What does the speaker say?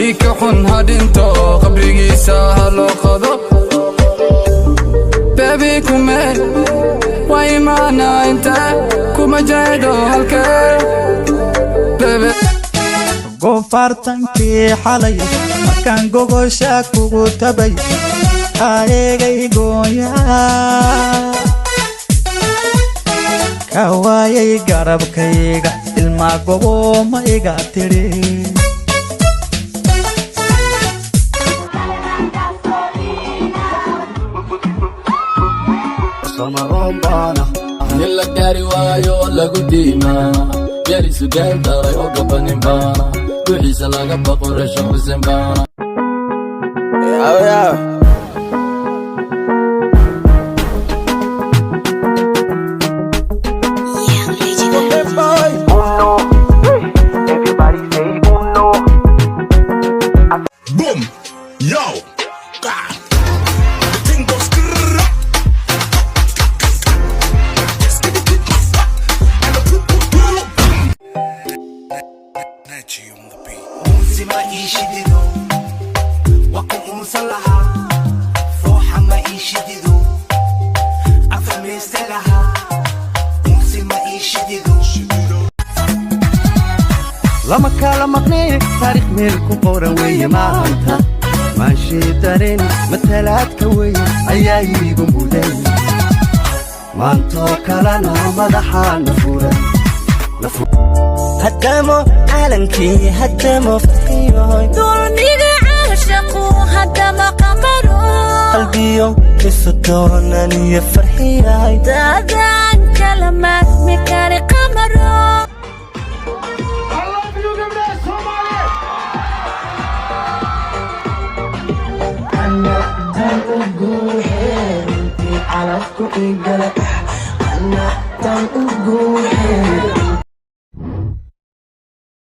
كيك حن هادنتو قبري سهل قضو بيبي كومي واي معنا انت كوما جايدو هالكي بيبي gofartankii xalay markaan gogosha kugu tabay ayeegay gooyaa ka waayay garabkayga ilmaa gobo ma iga tiri samarombana nila gari waayo lagu diimaa yari sugaal daray oo gabaninbana duxiisa laga baqore shaqusenbana Boom! Yo! God! The thing goes Nachi on the beat. أنسي ما يشددو وكم أنسلها فوحة ما يشددو أفهم يستلها أنسي ما يشددو lama kala maqnay taariikh meel ku qoran weeye maanta maashii dareen matalaadka weeye ayaa iigu muday maantoo kalena madaxaana furan هدمو عالمكي هدمو فتحيوي دونيغا عاشقو هدمو قمرو قلبيو لسطوناني يفرحياي دادان كلمات مكاري قمرو أنا تنقول حيرتي على فكو إيقالك أنا تنقول حيرتي